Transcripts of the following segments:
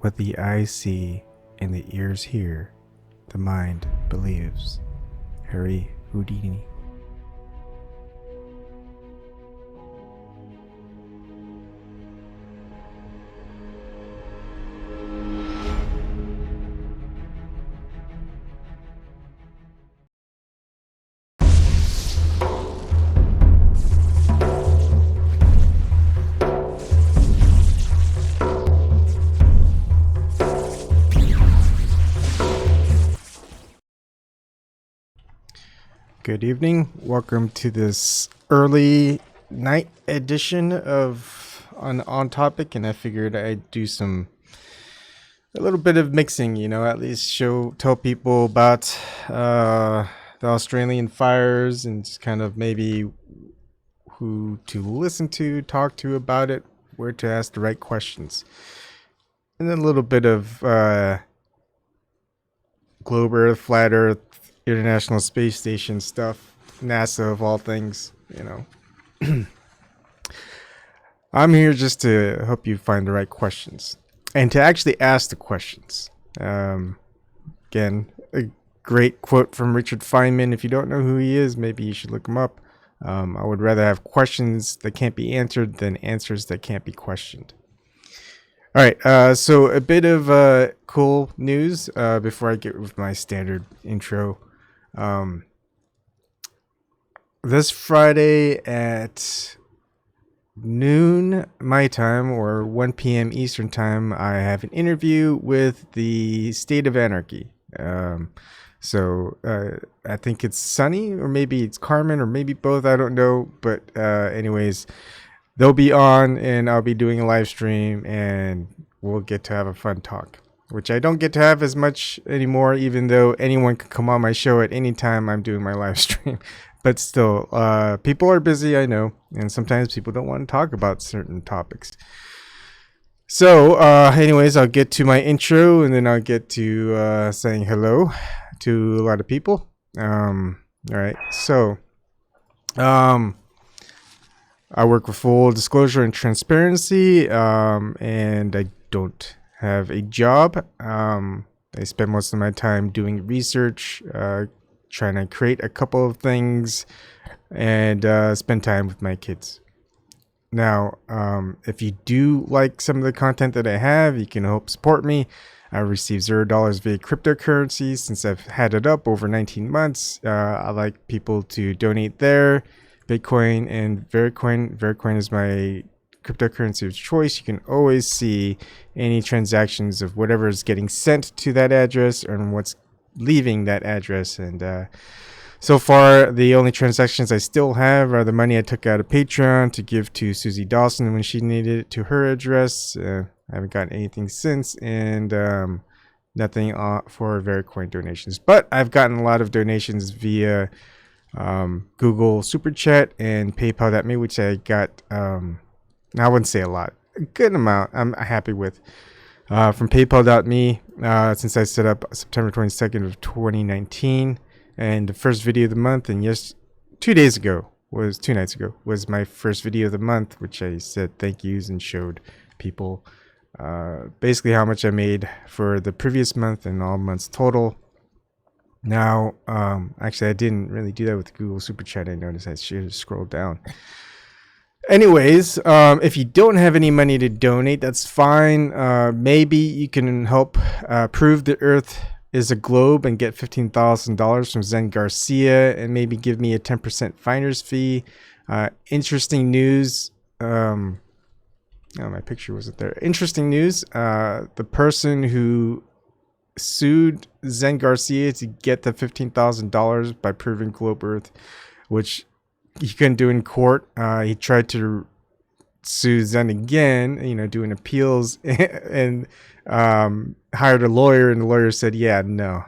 What the eyes see and the ears hear, the mind believes. Harry Houdini. Good evening. Welcome to this early night edition of On Topic, and I figured I'd do a little bit of mixing, at least tell people about the Australian fires and just kind of maybe who to listen to, talk to about it, where to ask the right questions, and then a little bit of Globe Earth, Flat Earth, International Space Station stuff, NASA of all things, I'm here just to help you find the right questions and to actually ask the questions. Again, a great quote from Richard Feynman. If you don't know who he is, maybe you should look him up. I would rather have questions that can't be answered than answers that can't be questioned. All right, so a bit of cool news before I get with my standard intro. This Friday at noon my time, or 1 p.m. Eastern time, I have an interview with the State of Anarchy. So I think it's Sunny, or maybe it's Carmen, or maybe both, I don't know, but anyways, they'll be on and I'll be doing a live stream and we'll get to have a fun talk, which I don't get to have as much anymore, even though anyone can come on my show at any time I'm doing my live stream. But still, people are busy, I know, and sometimes people don't want to talk about certain topics. So anyways, I'll get to my intro and then I'll get to saying hello to a lot of people. All right, so I work with full disclosure and transparency, and I don't have a job. I spend most of my time doing research, trying to create a couple of things, and spend time with my kids. Now, if you do like some of the content that I have, you can help support me. I receive $0 via cryptocurrency since I've had it up over 19 months. I like people to donate there. Bitcoin and Vertcoin. Vertcoin is my cryptocurrency of choice. You can always see any transactions of whatever is getting sent to that address and what's leaving that address. And so far, the only transactions I still have are the money I took out of Patreon to give to Susie Dawson when she needed it to her address. I haven't gotten anything since, and nothing for Vertcoin donations. But I've gotten a lot of donations via Google Super Chat and PayPal.me, which I got, I wouldn't say a lot, a good amount I'm happy with. From PayPal.me, since I set up September 22nd of 2019, and the first video of the month, and 2 nights ago, was my first video of the month, which I said thank yous and showed people basically how much I made for the previous month and all months total. Now, actually, I didn't really do that with Google Super Chat. I noticed I should have scrolled down. Anyways, if you don't have any money to donate, that's fine. Maybe you can help prove the Earth is a globe and get $15,000 from Zen Garcia, and maybe give me a 10% finder's fee. Interesting news. Oh, my picture wasn't there. Interesting news. The person who sued Zen Garcia to get the $15,000 by proving globe Earth, which he couldn't do in court. He tried to sue Zen again, doing appeals, and hired a lawyer, and the lawyer said, yeah, no.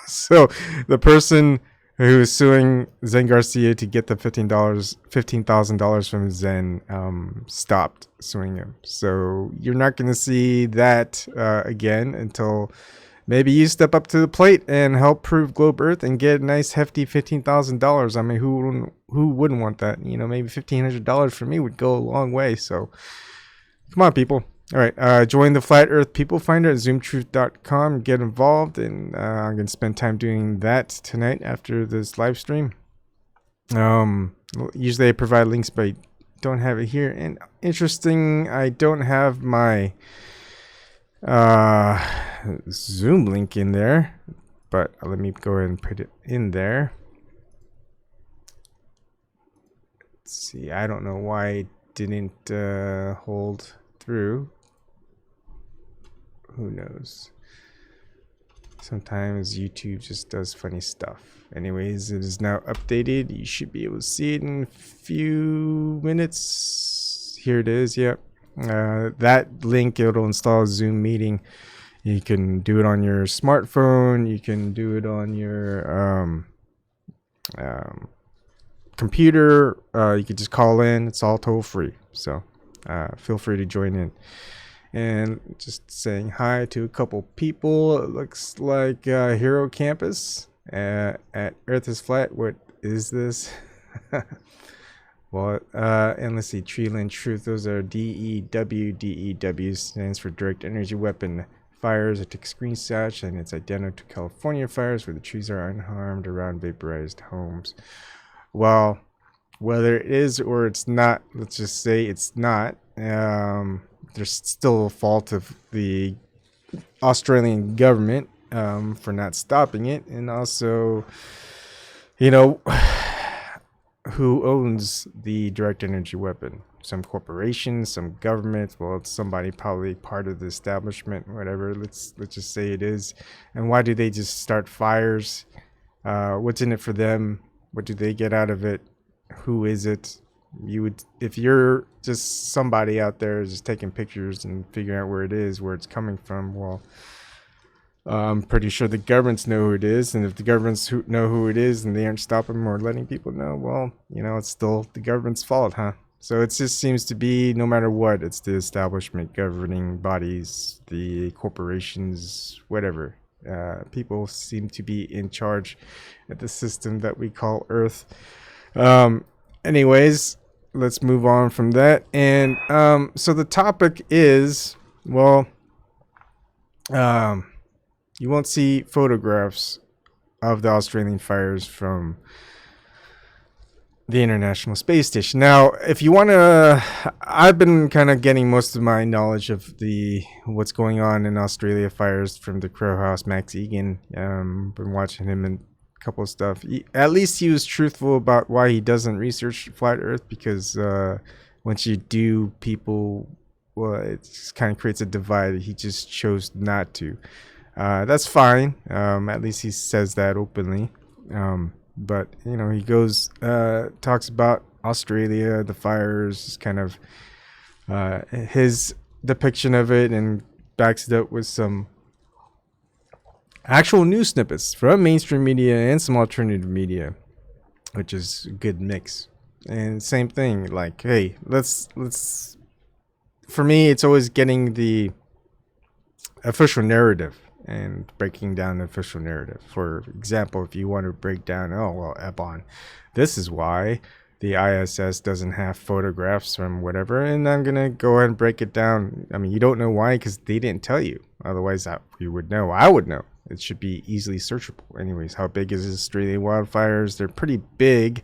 So the person who is suing Zen Garcia to get the $15,000 from Zen stopped suing him. So you're not going to see that again until maybe you step up to the plate and help prove globe Earth and get a nice hefty $15,000. I mean, who wouldn't want that? Maybe $1,500 for me would go a long way. So come on, people. All right, join the Flat Earth People Finder at zoomtruth.com. Get involved, and I'm going to spend time doing that tonight after this live stream. Usually I provide links, but I don't have it here. And interesting, I don't have my Zoom link in there, but let me go ahead and put it in there. Let's see, I don't know why it didn't hold through. Who knows? Sometimes YouTube just does funny stuff. Anyways, it is now updated. You should be able to see it in a few minutes. Here it is. Yep. That link, it'll install a Zoom meeting. You can do it on your smartphone. You can do it on your computer. You could just call in. It's all toll free. So feel free to join in. And just saying hi to a couple people. It looks like Hero Campus at Earth is Flat. What is this? Well, and let's see, Treeland Truth. Those are DEW. DEW stands for Direct Energy Weapon Fires. I took screenshots, and it's identical to California fires where the trees are unharmed around vaporized homes. Well, whether it is or it's not, let's just say it's not. There's still a fault of the Australian government for not stopping it, and also, you know, who owns the direct energy weapon? Some corporation, some government. Well, it's somebody probably part of the establishment, whatever. Let's just say it is. And why do they just start fires? What's in it for them? What do they get out of it? Who is it? You would, if you're just somebody out there just taking pictures and figuring out where it is, where it's coming from, well, I'm pretty sure the governments know who it is, and if the governments know who it is and they aren't stopping or letting people know, well, you know, it's still the government's fault, huh? So it just seems to be, no matter what, it's the establishment, governing bodies, the corporations, whatever. People seem to be in charge at the system that we call Earth. Anyways, let's move on from that. And so the topic is, well, you won't see photographs of the Australian fires from the International Space Station. Now, if you want to, I've been kind of getting most of my knowledge of what's going on in Australia fires from the Crow House, Max Egan. Been watching him and couple of stuff. At least he was truthful about why he doesn't research flat Earth, because once you do, people, well, it just kind of creates a divide. He just chose not to. That's fine. At least he says that openly. But you know, he goes talks about Australia, the fires, kind of his depiction of it, and backs it up with some actual news snippets from mainstream media and some alternative media, which is a good mix. And same thing, like, hey, let's for me, it's always getting the official narrative and breaking down the official narrative. For example, if you want to break down, oh well, Ebon, this is why the ISS doesn't have photographs from whatever, and I'm gonna go ahead and break it down. I mean, you don't know why, because they didn't tell you. Otherwise, you would know. I would know. It should be easily searchable. Anyways, how big is Australian wildfires? They're pretty big.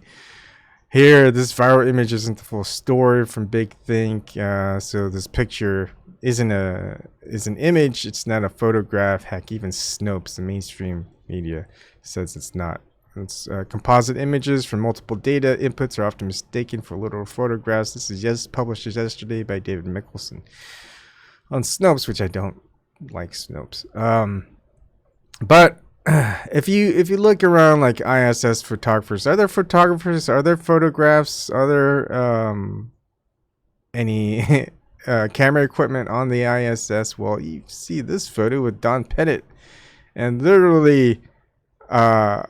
Here, this viral image isn't the full story from Big Think. So this picture is an image. It's not a photograph. Heck, even Snopes, the mainstream media, says it's not. It's composite images from multiple data inputs are often mistaken for literal photographs. This is just published yesterday by David Mickelson on Snopes, which I don't like Snopes. But if you look around, like ISS photographers, are there photographers? Are there photographs? Are there any camera equipment on the ISS? Well, you see this photo with Don Pettit, and literally a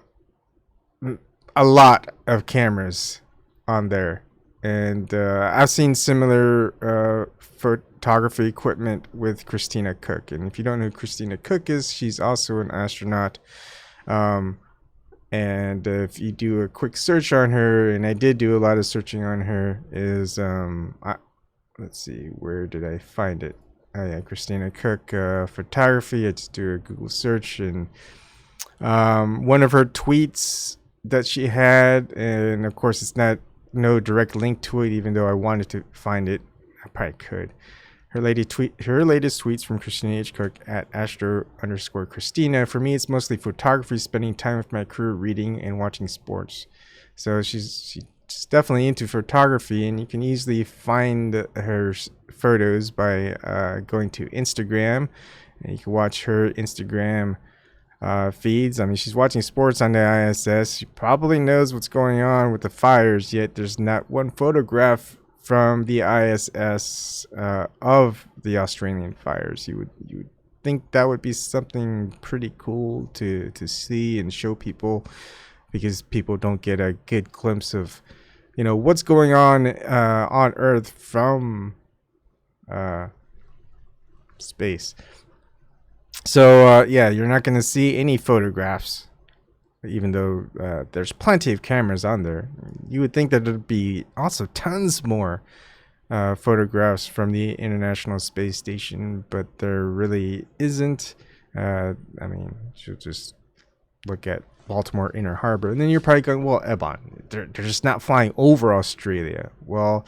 lot of cameras on there. And I've seen similar photography equipment with Christina Cook. And if you don't know who Christina Cook is, she's also an astronaut. And if you do a quick search on her, and I did do a lot of searching on her, is let's see, where did I find it? yeah, Christina Cook photography. I just do a Google search, and one of her tweets that she had, and of course it's not no direct link to it, even though I wanted to find it. I probably could. Her latest tweets from Christina H. Cook at Astro_Christina. For me, it's mostly photography, spending time with my crew, reading and watching sports. So she's definitely into photography, and you can easily find her photos by going to Instagram, and you can watch her Instagram feeds. I mean, she's watching sports on the ISS. She probably knows what's going on with the fires, yet there's not one photograph from the ISS of the Australian fires. You would think that would be something pretty cool to see and show people, because people don't get a good glimpse of, you know, what's going on Earth from space. So yeah, you're not going to see any photographs, even though there's plenty of cameras on there. You would think that there'd be also tons more photographs from the International Space Station, but there really isn't. I mean, you'll just look at Baltimore Inner Harbor, and then you're probably going, well, Eban, they're just not flying over Australia. Well,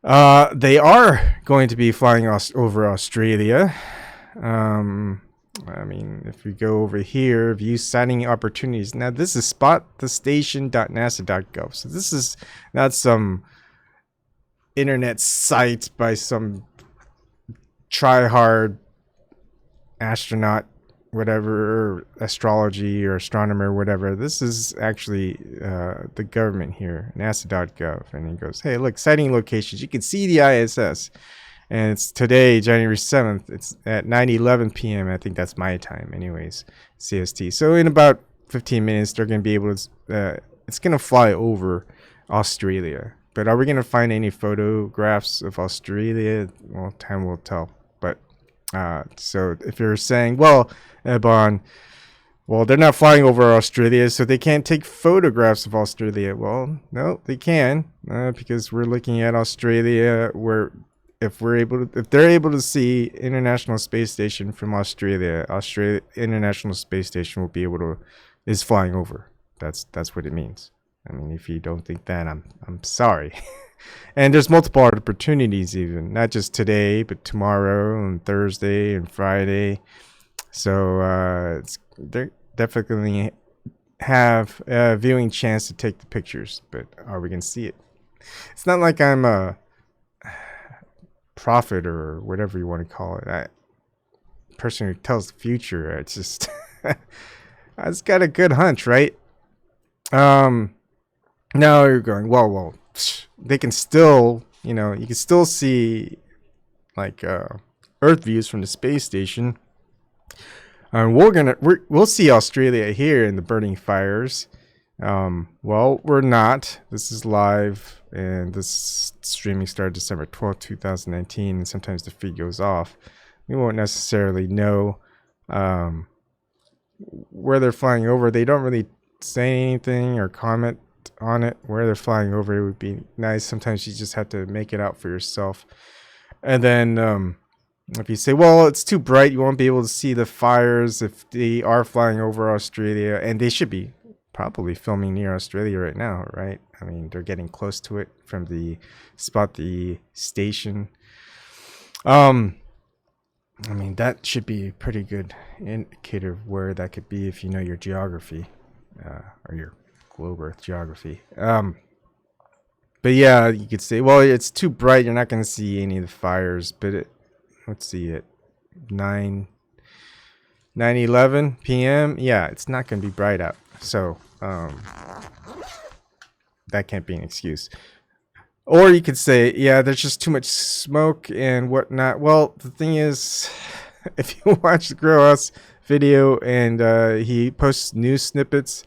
they are going to be flying over Australia. I mean, if we go over here, view sighting opportunities. Now, this is spotthestation.nasa.gov. So this is not some internet site by some try-hard astronaut, whatever, or astrology or astronomer, whatever. This is actually the government here, nasa.gov. And it goes, hey, look, sighting locations. You can see the ISS. And it's today, January 7th. It's at 9:11 p.m. I think that's my time, anyways, CST. So in about 15 minutes, they're going to be able to, it's going to fly over Australia. But are we going to find any photographs of Australia? Well, time will tell. But so if you're saying, well, Eban, well, they're not flying over Australia, so they can't take photographs of Australia. Well, no, they can, because we're looking at Australia where, if they're able to see International Space Station from Australia International Space Station will be able to is flying over. That's what it means. I mean, if you don't think that, I'm sorry. And there's multiple opportunities, even not just today, but tomorrow and Thursday and Friday. So they definitely have a viewing chance to take the pictures, but are we gonna see it? It's not like I'm a prophet or whatever you want to call it. Person who tells the future. It's just it's got a good hunch, right? Now you're going, well, they can still, you know, you can still see like Earth views from the space station. And we'll see Australia here in the burning fires. Well, we're not. This is live, and this streaming started December 12th, 2019, and sometimes the feed goes off. We won't necessarily know where they're flying over. They don't really say anything or comment on it. Where they're flying over, it would be nice. Sometimes you just have to make it out for yourself. And then if you say, well, it's too bright, you won't be able to see the fires if they are flying over Australia, and they should be probably filming near Australia right now, right? I mean, they're getting close to it from the station. I mean, that should be a pretty good indicator of where that could be if you know your geography, or your globe Earth geography. But yeah, you could say, well, it's too bright, you're not going to see any of the fires. But let's see it, 9:11 p.m. Yeah, it's not going to be bright out. So that can't be an excuse. Or you could say, yeah, there's just too much smoke and whatnot. Well, the thing is, if you watch the Gross video and he posts news snippets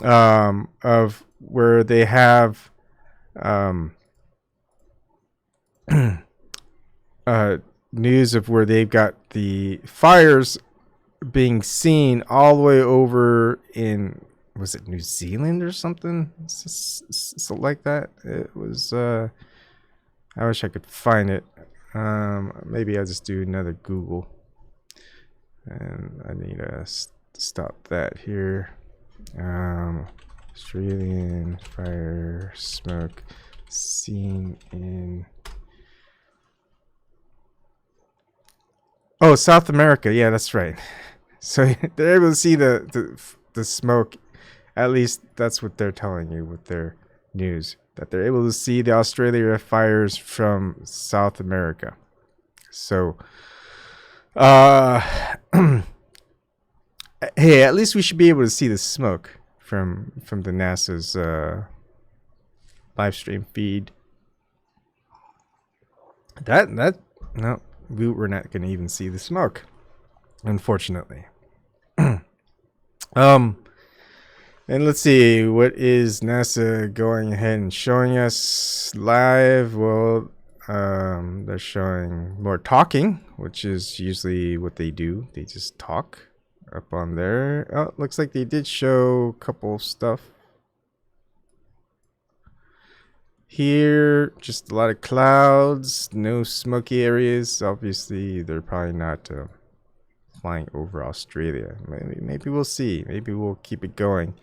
of where they have news of where they've got the fires being seen all the way over in, was it New Zealand or something? So like that. It was I wish I could find it. Maybe I'll just do another Google. And I need to stop that here. Australian fire smoke seen in... Oh, South America. Yeah, that's right. So they're able to see the smoke. At least that's what they're telling you with their news. That they're able to see the Australia fires from South America. So, hey, at least we should be able to see the smoke from the NASA's live stream feed. No, we're not going to even see the smoke, unfortunately. And let's see, what is NASA going ahead and showing us live? Well, they're showing more talking, which is usually what they do. They just talk up on there. Oh, looks like they did show a couple stuff. Here, just a lot of clouds, no smoky areas. Obviously, they're probably not flying over Australia. Maybe we'll see. Maybe we'll keep it going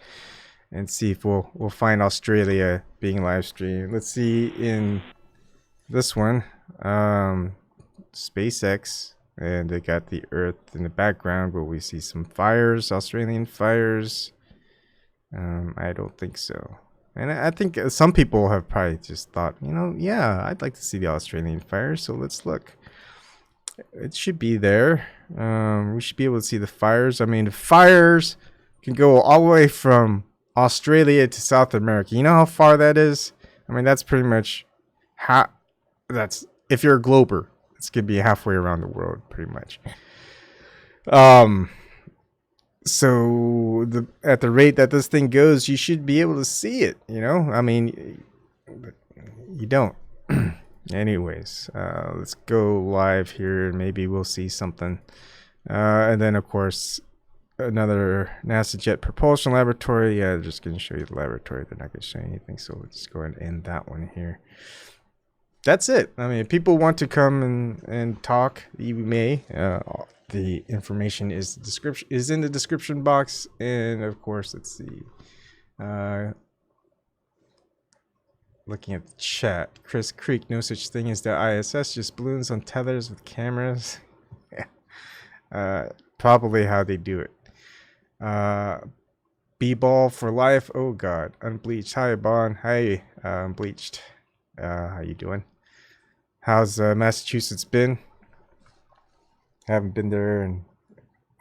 and see if we'll find Australia being live streamed. Let's see in this one, SpaceX, and they got the Earth in the background, but we see some fires, Australian fires. I don't think so. And I think some people have probably just thought, yeah, I'd like to see the Australian fires, so let's look. It should be there. We should be able to see the fires. I mean, the fires can go all the way from Australia to South America. You know how far that is? I mean, that's pretty much that's if you're a glober, it's gonna be halfway around the world, pretty much. So at the rate that this thing goes, you should be able to see it. I mean, you don't. Anyways, let's go live here and maybe we'll see something. And then, of course, another NASA Jet Propulsion Laboratory. Yeah, they're just going to show you the laboratory. They're not going to show you anything. So let's just go ahead and end that one here. That's it. I mean, if people want to come and talk, you may. The information is in the description box. And, of course, let's see. Looking at the chat, Chris Creek, no such thing as the ISS, just balloons on tethers with cameras. Probably how they do it. B-ball for life. Oh God, unbleached. Hi Bon. Hi, unbleached. How you doing? How's Massachusetts been? Haven't been there in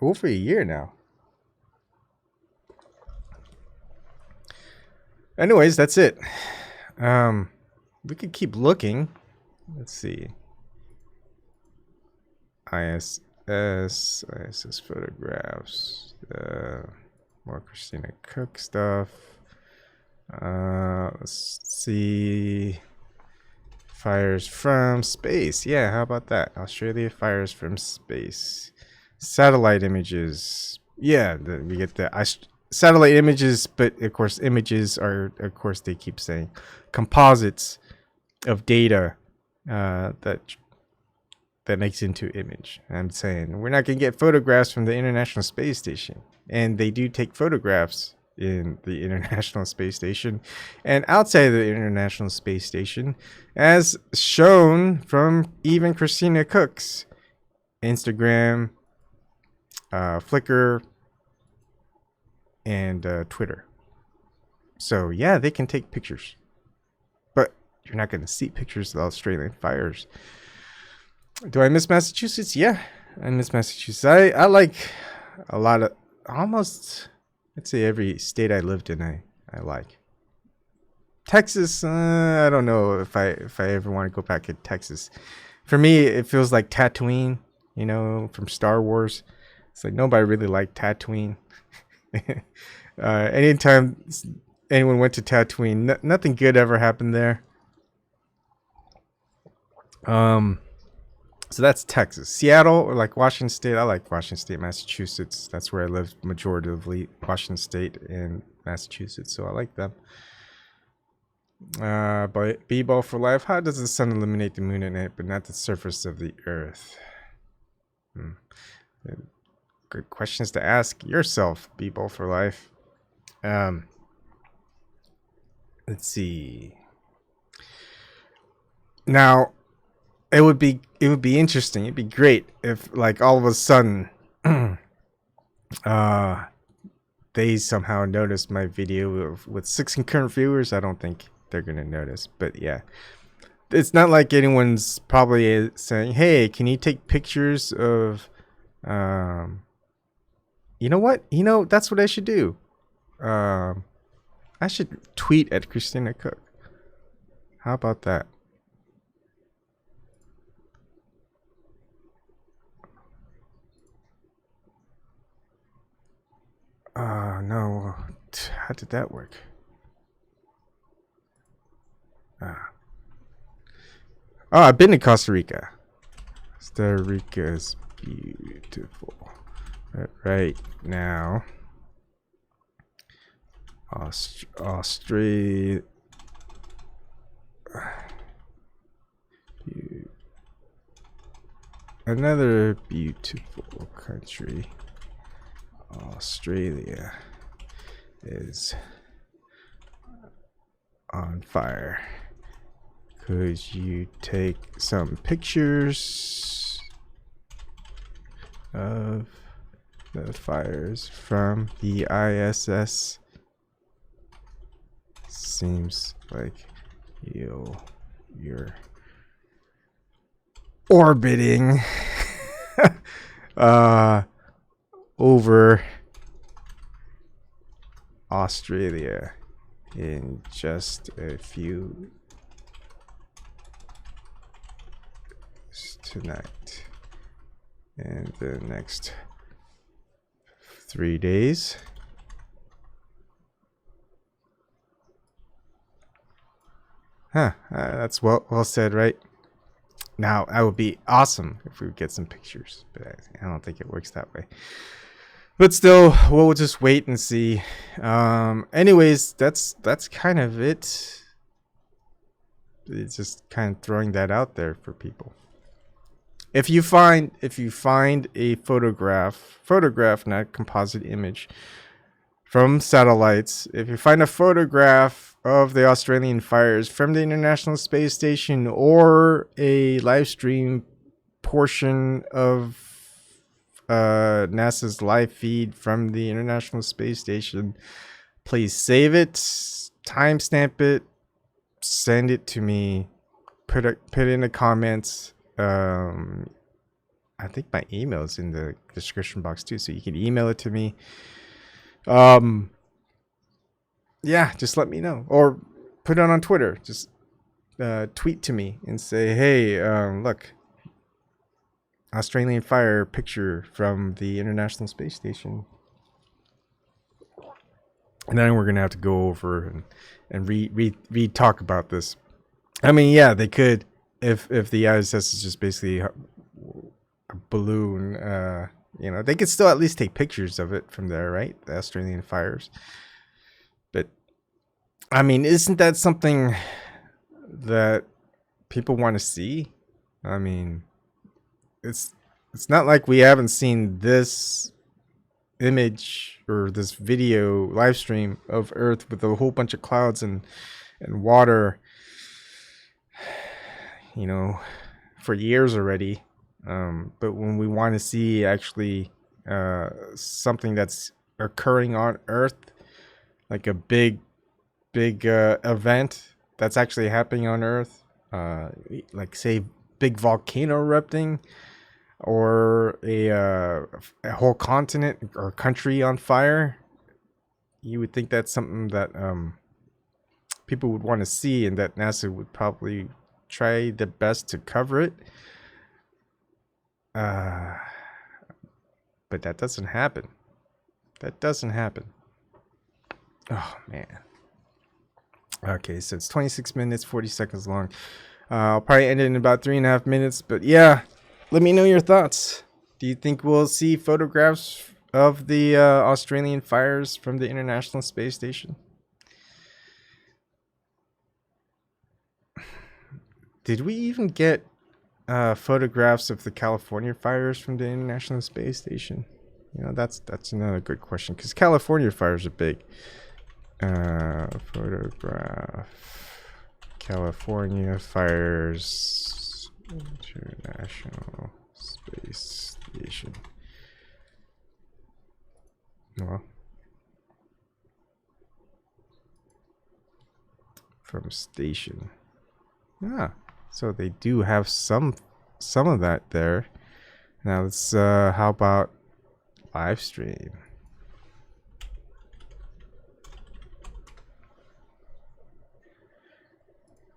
over a year now. Anyways, that's it. We could keep looking. Let's see. ISS photographs. More Christina Cook stuff. Let's see. Fires from space. Yeah, how about that? Australia fires from space. Satellite images. Yeah, we get the satellite images, but of course images are, of course they keep saying, composites of data that makes into image. I'm saying we're not going to get photographs from the International Space Station, and they do take photographs in the International Space Station and outside of the International Space Station, as shown from even Christina Cook's Instagram, Flickr, and Twitter. So yeah, they can take pictures, but you're not going to see pictures of the Australian fires. Do I miss Massachusetts? Yeah, I miss Massachusetts. I like a lot of, almost, I'd say every state I lived in I like. Texas, I don't know if I ever want to go back to Texas. For me, it feels like Tatooine, from Star Wars. It's like nobody really liked Tatooine. Anytime anyone went to Tatooine, nothing good ever happened there. So that's Texas. Seattle, or like Washington State. I like Washington State, Massachusetts. That's where I lived majoritively. Washington State and Massachusetts. So I like them. But B-ball for life. How does the sun illuminate the moon at night, but not the surface of the earth? Good questions to ask yourself, B-ball for life. Let's see. Now, it would be interesting. It'd be great if, like, all of a sudden, they somehow noticed my video with 6 concurrent viewers. I don't think they're gonna notice, but yeah, it's not like anyone's probably saying, "Hey, can you take pictures of?" You know what? That's what I should do. I should tweet at Christina Cook. How about that? No. How did that work? Oh, I've been to Costa Rica. Costa Rica is beautiful. Right now, Australia. Another beautiful country. Australia is on fire. Could you take some pictures of the fires from the ISS? Seems like you're orbiting over Australia in just a few tonight and the next 3 days. That's well said, right? Now, that would be awesome if we would get some pictures, but I don't think it works that way. But still, we'll just wait and see. Anyways, that's kind of it. It's just kind of throwing that out there for people. If you find a photograph, not composite image, from satellites, if you find a photograph of the Australian fires from the International Space Station or a live stream portion of NASA's live feed from the International Space Station, please save it, timestamp it, send it to me, put it in the comments. I think my email is in the description box too, so you can email it to me. Yeah, just let me know, or put it on Twitter. Just tweet to me and say, hey, look, Australian fire picture from the International Space Station. And then we're gonna have to go over and re-talk about this. I mean, yeah, they could, if the ISS is just basically a balloon, they could still at least take pictures of it from there, right? The Australian fires. But I mean, isn't that something that people want to see? I mean, it's not like we haven't seen this image or this video live stream of Earth with a whole bunch of clouds and water, for years already. But when we want to see actually something that's occurring on Earth, like a big event that's actually happening on Earth, like say big volcano erupting, or a whole continent or country on fire, you would think that's something that people would want to see, and that NASA would probably try their best to cover it. But that doesn't happen. Oh man. Okay, so it's 26 minutes 40 seconds long. I'll probably end it in about 3.5 minutes, but yeah, let me know your thoughts. Do you think we'll see photographs of the Australian fires from the International Space Station? Did we even get photographs of the California fires from the International Space Station? You know, that's another good question, because California fires are big. Photograph California fires, International Space Station. Well, from station. Ah, so they do have some of that there. Now let's how about live stream?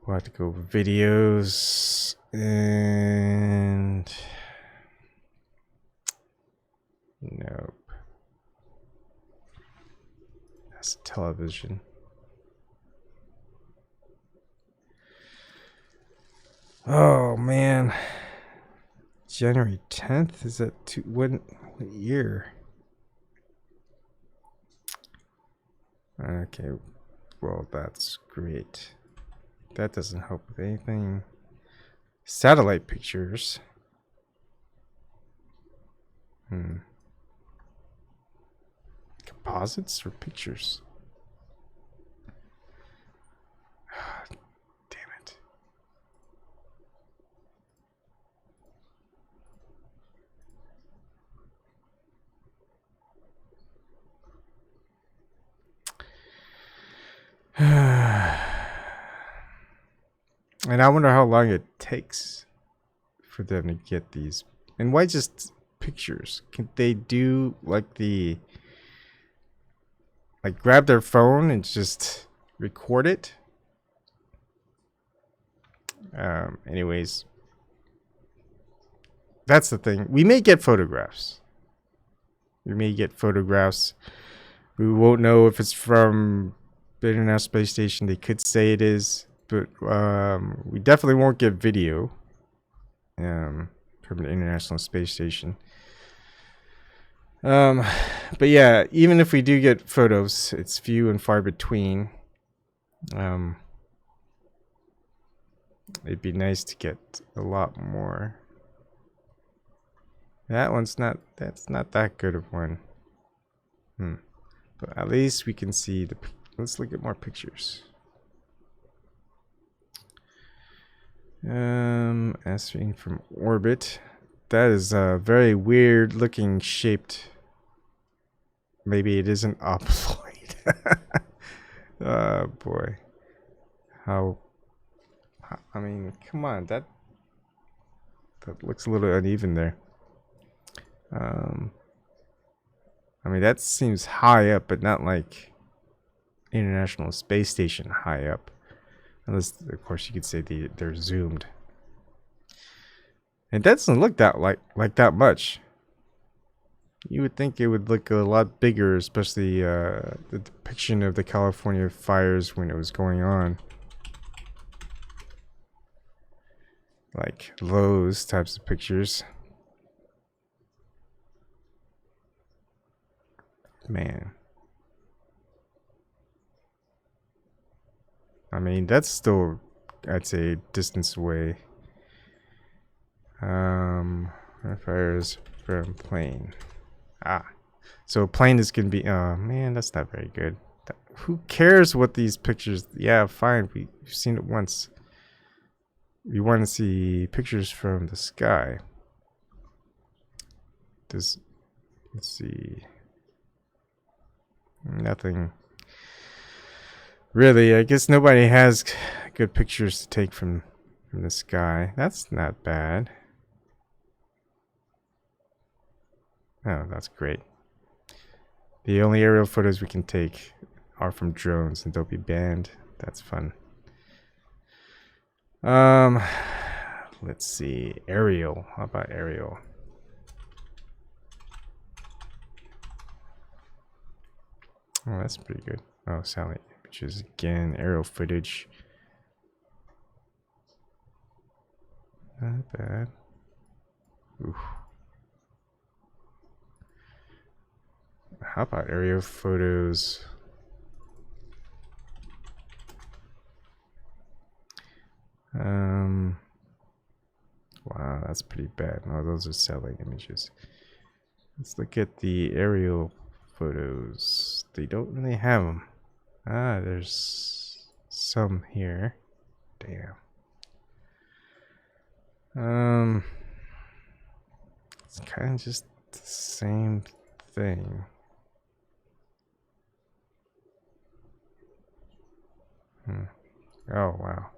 We'll have to go videos and nope. That's television. Oh man. January 10th? Is that what year? Okay, well that's great. That doesn't help with anything. Satellite pictures. Composites or pictures? Damn it. And I wonder how long it takes for them to get these. And why just pictures? Can they do like grab their phone and just record it? Anyways, that's the thing. We may get photographs. We won't know if it's from the International Space Station. They could say it is, but we definitely won't get video from the International Space Station. But yeah, even if we do get photos, it's few and far between. It'd be nice to get a lot more. That's not that good of one. But at least we can see let's look at more pictures. Answering from orbit. That is a very weird looking shaped. Maybe it isn't oploid. Oh boy. I mean, come on, that looks a little uneven there. I mean, that seems high up, but not like International Space Station high up. Unless, of course, you could say they're zoomed. It doesn't look that like that much. You would think it would look a lot bigger, especially the depiction of the California fires when it was going on. Like those types of pictures. Man. I mean, that's still, I'd say, a distance away. Fires from plane. So plane is gonna be, oh man, that's not very good. Who cares what these pictures, yeah, fine, we've seen it once. We want to see pictures from the sky. Let's see. Nothing. Really, I guess nobody has good pictures to take from the sky. That's not bad. Oh, that's great. The only aerial photos we can take are from drones and they'll be banned. That's fun. Let's see. Aerial. How about aerial? Oh, that's pretty good. Oh, satellite images again. Aerial footage. Not bad. Oof. How about aerial photos? Wow, that's pretty bad. Oh, those are satellite images. Let's look at the aerial photos. They don't really have them. Ah, there's some here. Damn. It's kind of just the same thing. Oh, wow.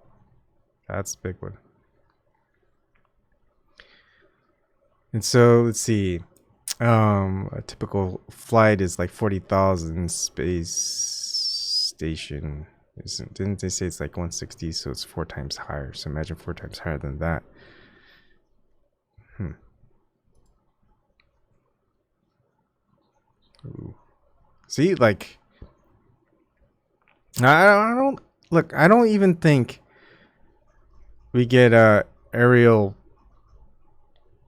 That's a big one. And so, let's see. A typical flight is like 40,000. Space station didn't they say it's like 160? So it's 4 times higher. So imagine 4 times higher than that. Ooh. See, like, I don't look. I don't even think we get aerial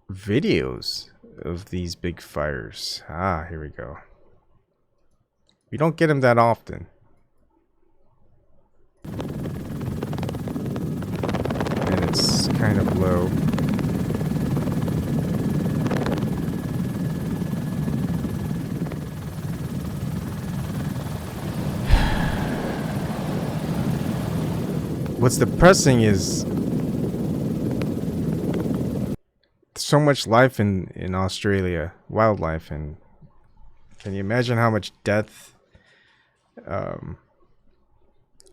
videos of these big fires. Ah, here we go. We don't get them that often. And it's kind of low. What's depressing is so much life in Australia, wildlife, and can you imagine how much death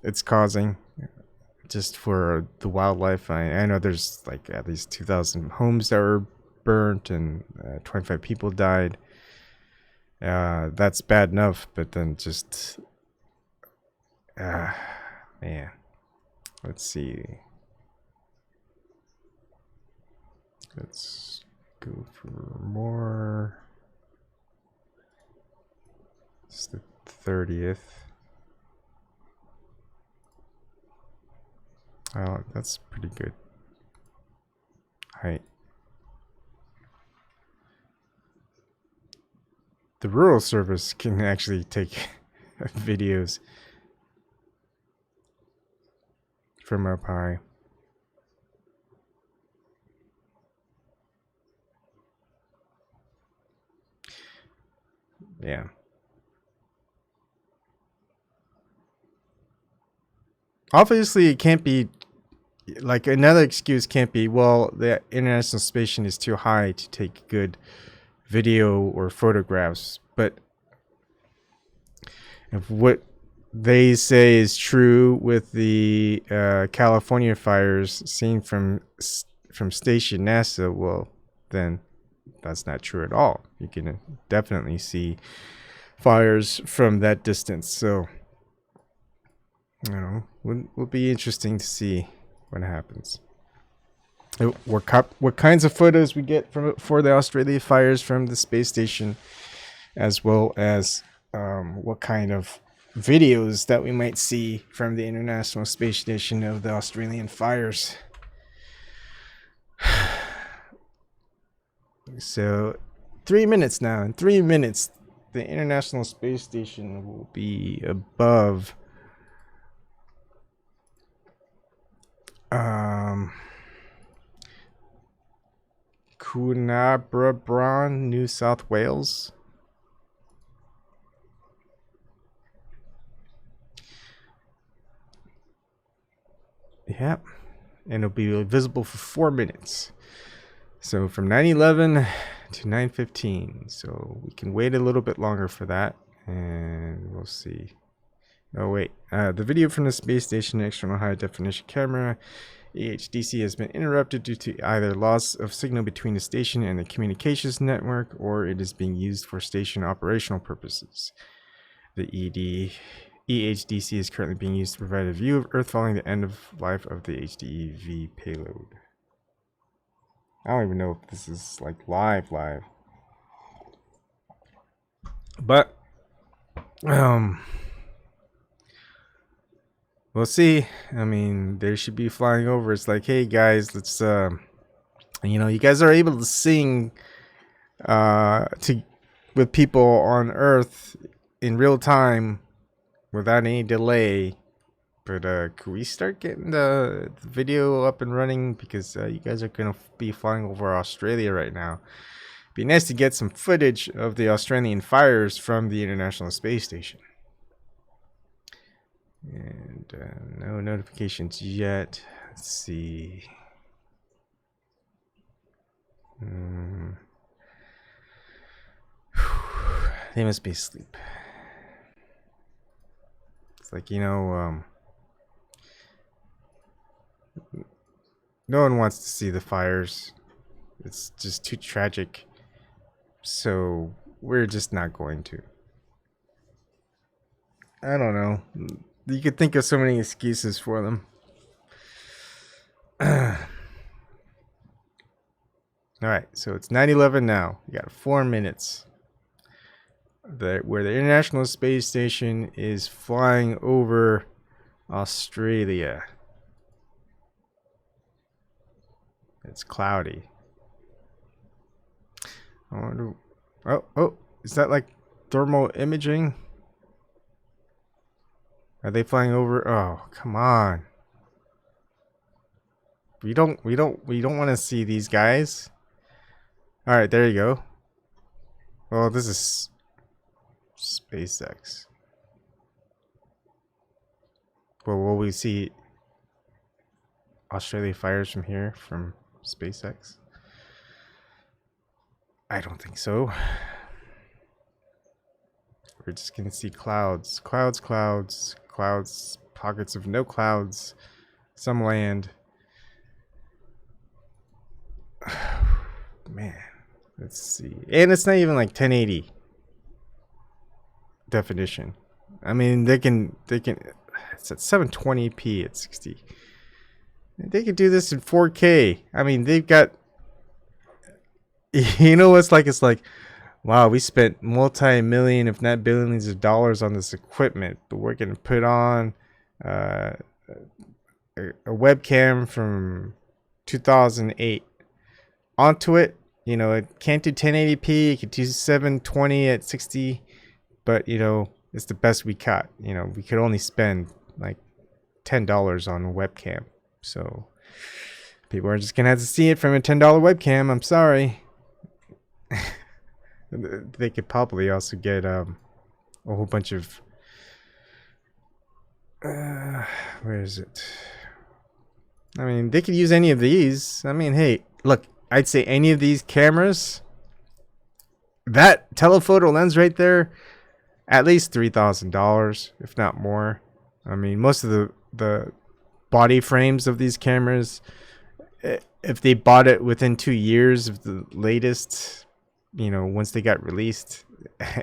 it's causing just for the wildlife? I know there's like at least 2,000 homes that were burnt and 25 people died. That's bad enough, but then just man, let's see. Let's go for more. It's the 30th. Oh, that's pretty good height. The rural service can actually take videos from up high. Yeah. Obviously, it can't be like another excuse can't be, well, the International Space Station is too high to take good video or photographs. But if what they say is true with the California fires seen from Station NASA, well, then that's not true at all. You can definitely see fires from that distance. So, you know, will be interesting to see what happens. What kinds of photos we get for the Australia fires from the space station, as well as what kind of videos that we might see from the International Space Station of the Australian fires. So 3 minutes now. In 3 minutes, the International Space Station will be above Coonabarabran, New South Wales. Yep. And it'll be visible for 4 minutes. So from 9:11 to 9:15. So we can wait a little bit longer for that. And we'll see. Oh, wait. The video from the space station external high definition camera EHDC has been interrupted due to either loss of signal between the station and the communications network, or it is being used for station operational purposes. The EHDC is currently being used to provide a view of Earth following the end of life of the HDEV payload. I don't even know if this is like live. But we'll see. I mean, they should be flying over. It's like, hey guys, let's you guys are able to sing with people on Earth in real time without any delay. But could we start getting the video up and running? Because you guys are going to be flying over Australia right now. Be nice to get some footage of the Australian fires from the International Space Station. And no notifications yet. Let's see. They must be asleep. It's like, you know, no one wants to see the fires. It's just too tragic. So we're just not going to. I don't know. You could think of so many excuses for them. Alright, so it's 9:11 now. We got 4 minutes. Where the International Space Station is flying over Australia. It's cloudy. I wonder. Oh, is that like thermal imaging? Are they flying over? Oh, come on. We don't want to see these guys. All right, there you go. Well, this is SpaceX. Well, will we see Australia fires from here from SpaceX? I don't think so. We're just gonna see clouds, pockets of no clouds, some land. Man, let's see. And it's not even like 1080 definition. I mean, they can. It's at 720p at 60. They could do this in 4K. I mean, they've got. You know what's like? It's like, wow, we spent multi-million, if not billions of dollars on this equipment, but we're gonna put on a webcam from 2008 onto it. You know, it can't do 1080p. It could do 720 at 60, but you know, it's the best we got. You know, we could only spend like $10 on a webcam, so people are just gonna have to see it from a $10 webcam. I'm sorry. They could probably also get a whole bunch of where is it? I mean, they could use any of these. I mean, hey, look, I'd say any of these cameras, that telephoto lens right there, at least $3,000, if not more. I mean, most of the body frames of these cameras, if they bought it within 2 years of the latest, you know, once they got released,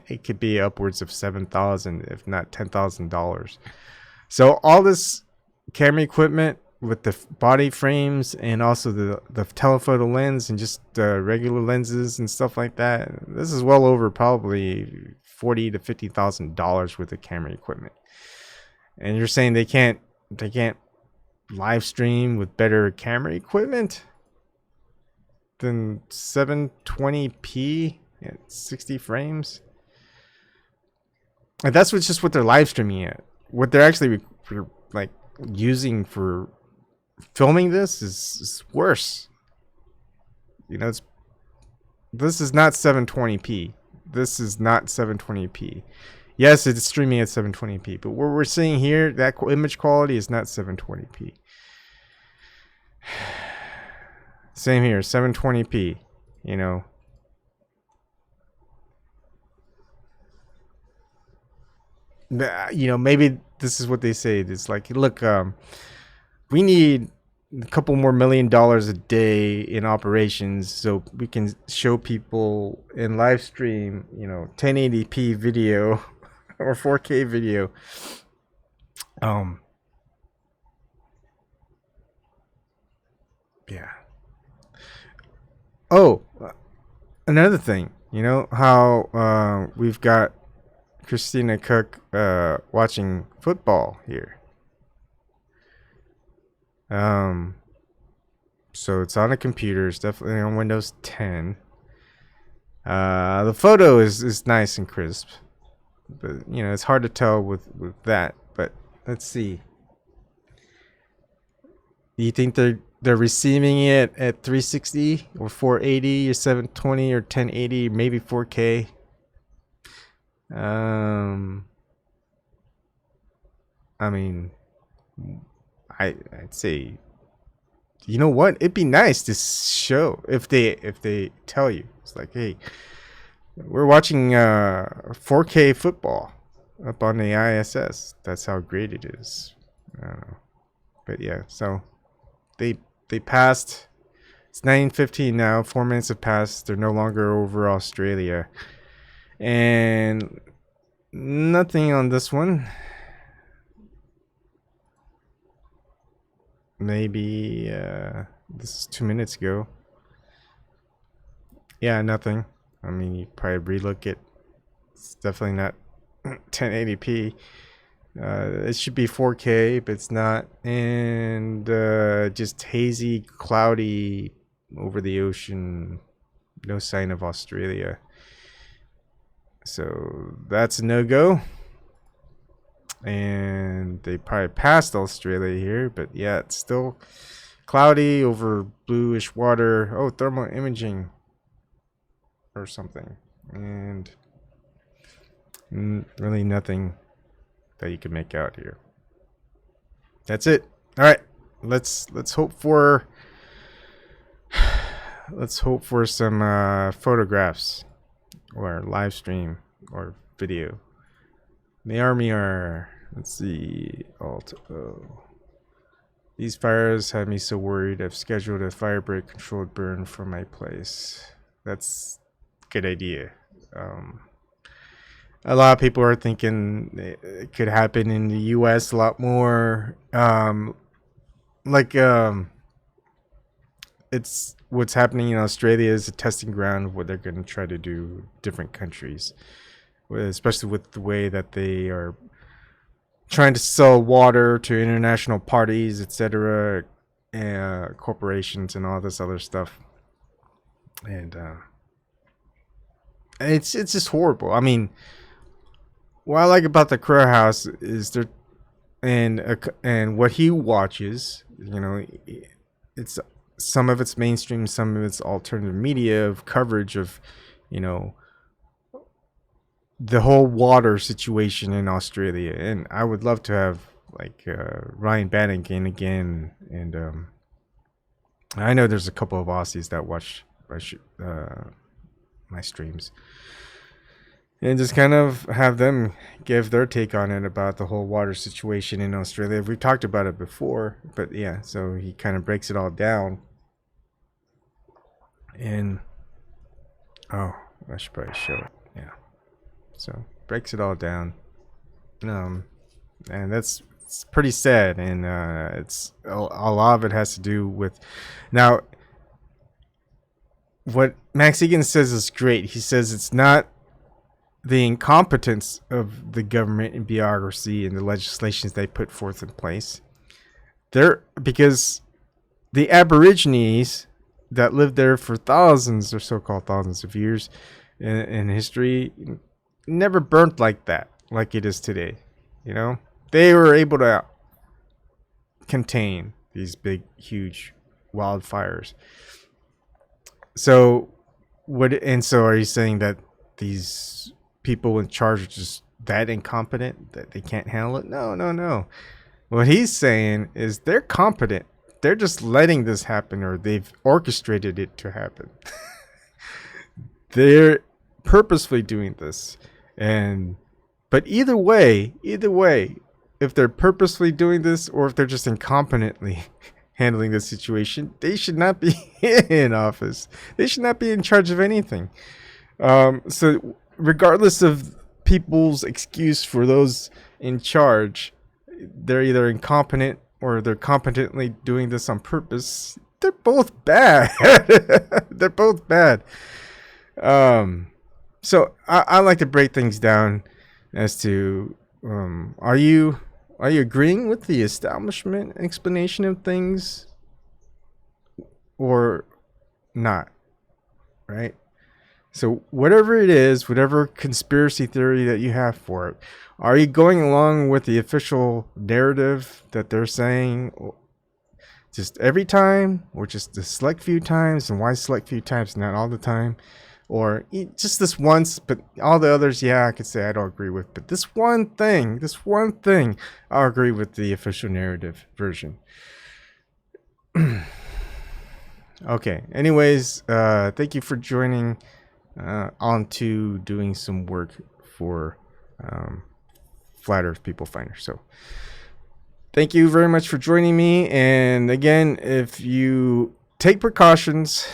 it could be upwards of $7,000, if not $10,000. So all this camera equipment with the body frames and also the telephoto lens and just regular lenses and stuff like that, this is well over probably $40,000 to $50,000 worth of camera equipment. And you're saying they can't live stream with better camera equipment than 720p at 60 frames? And that's just what they're live streaming at. What they're actually like using for filming this is worse. You know, this is not 720p. This is not 720p. Yes, it's streaming at 720p, but what we're seeing here, that image quality is not 720p. Same here, 720p, you know. You know, maybe this is what they say. It's like, look, we need a couple more $1 million a day in operations so we can show people in live stream, you know, 1080p video or 4K video. Yeah. Oh, another thing, you know how we've got Christina Cook watching football here. So it's on a computer. It's definitely on Windows 10. The photo is nice and crisp, but you know, it's hard to tell with that. But let's see. Do you think they're receiving it at 360 or 480 or 720 or 1080, maybe 4K? I mean, I'd say, you know what? It'd be nice to show if they tell you. It's like, hey, we're watching 4K football up on the ISS. That's how great it is. I don't know. But yeah, so they passed. It's 9:15 now. 4 minutes have passed. They're no longer over Australia, and nothing on this one. Maybe this is 2 minutes ago. Yeah, nothing. I mean, you probably relook it. It's definitely not 1080p. It should be 4K, but it's not. And just hazy, cloudy over the ocean. No sign of Australia. So that's a no-go. And they probably passed Australia here, but yeah, it's still cloudy over bluish water. Oh, thermal imaging or something. And really nothing that you can make out here. That's it. All right, let's hope for some photographs or live stream or video. Meow. Let's see. Alt O. These fires have me so worried. I've scheduled a fire break controlled burn for my place. That's a good idea. A lot of people are thinking it could happen in the U.S. a lot more. It's what's happening in Australia is a testing ground of what they're going to try to do different countries, especially with the way that they are trying to sell water to international parties, etc., corporations, and all this other stuff. And it's just horrible. I mean, what I like about the Crow House is there, and what he watches, you know, it's some of it's mainstream, some of it's alternative media of coverage of, you know, the whole water situation in Australia. And I would love to have like Ryan Bannigan again, and I know there's a couple of Aussies that watch my streams, and just kind of have them give their take on it about the whole water situation in Australia. We've talked about it before, but yeah, so he kind of breaks it all down. And oh, I should probably show it. Yeah, so breaks it all down, and it's pretty sad. And it's a lot of it has to do with now. What Max Egan says is great. He says it's not the incompetence of the government and bureaucracy and the legislations they put forth in place. Because the Aborigines that lived there for thousands or so-called thousands of years in history never burnt like that, like it is today. You know, they were able to contain these big, huge wildfires. So so are you saying that these people in charge are just that incompetent that they can't handle it? No. What he's saying is they're competent. They're just letting this happen, or they've orchestrated it to happen. They're purposefully doing this. But either way, if they're purposely doing this or if they're just incompetently handling the situation, they should not be in office. They should not be in charge of anything. So regardless of people's excuse for those in charge, they're either incompetent or they're competently doing this on purpose. They're both bad. They're both bad. So I like to break things down as to are you agreeing with the establishment explanation of things or not? Right? So whatever it is, whatever conspiracy theory that you have for it, are you going along with the official narrative that they're saying just every time, or just a select few times? And why select few times, not all the time? Or just this once, but all the others, yeah, I could say I don't agree with. But this one thing, I'll agree with the official narrative version. Okay, anyways, thank you for joining on to doing some work for Flat Earth People Finder. So thank you very much for joining me. And again, if you take precautions,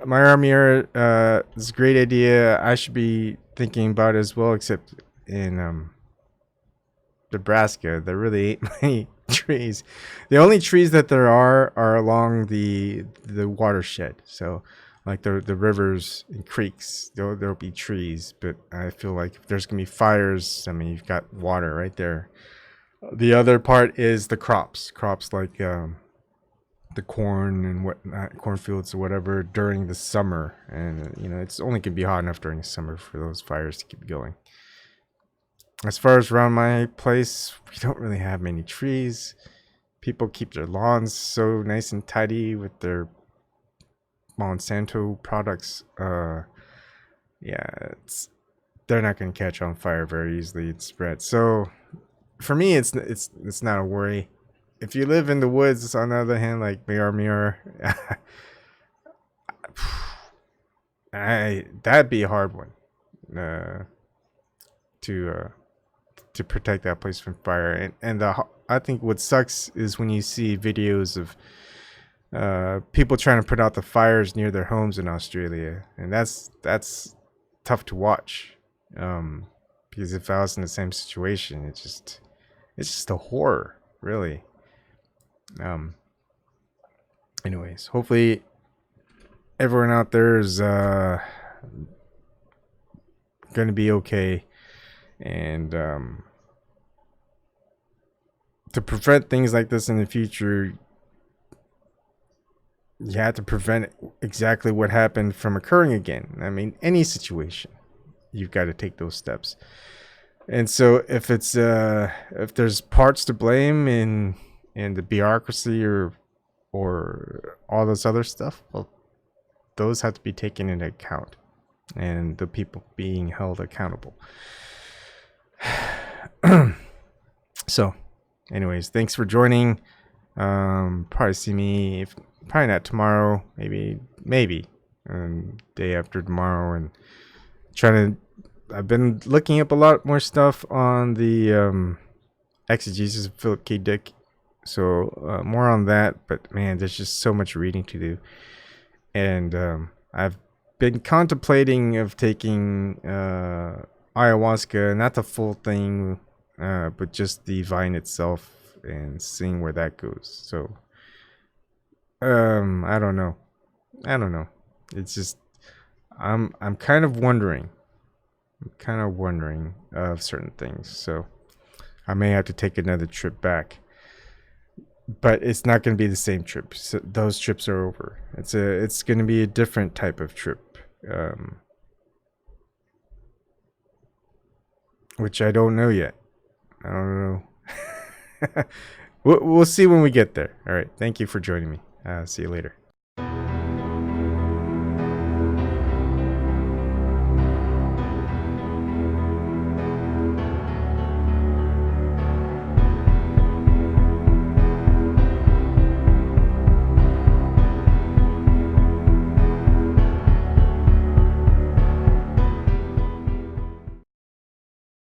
my LBRY is a great idea. I should be thinking about it as well, except in Nebraska, there really ain't many trees. The only trees that there are along the watershed. So like the rivers and creeks, there'll be trees. But I feel like if there's gonna be fires, I mean, you've got water right there. The other part is the crops like the corn and whatnot, cornfields or whatever during the summer. And it's only gonna be hot enough during the summer for those fires to keep going. As far as around my place, we don't really have many trees. People keep their lawns so nice and tidy with their Monsanto products. Yeah, they're not going to catch on fire very easily and spread. So for me, it's not a worry. If you live in the woods, on the other hand, like LBRY, that'd be a hard one to protect that place from fire. And I think what sucks is when you see videos of people trying to put out the fires near their homes in Australia, and that's tough to watch. Because if I was in the same situation, it's just a horror, really. Anyways, hopefully everyone out there is gonna be okay. And to prevent things like this in the future, you have to prevent exactly what happened from occurring again. I mean, any situation, you've got to take those steps. And so if there's parts to blame in the bureaucracy or all this other stuff, well, those have to be taken into account, and the people being held accountable. So anyways, thanks for joining. Probably see me, probably not tomorrow, maybe day after tomorrow. And I've been looking up a lot more stuff on the exegesis of Philip K. Dick, so more on that. But man, there's just so much reading to do. And I've been contemplating of taking ayahuasca, not the full thing, but just the vine itself, and seeing where that goes. So I don't know. It's just I'm kind of wondering of certain things. So I may have to take another trip back, but it's not going to be the same trip. So those trips are over. It's going to be a different type of trip, which I don't know yet. I don't know. We'll see when we get there. All right. Thank you for joining me. See you later.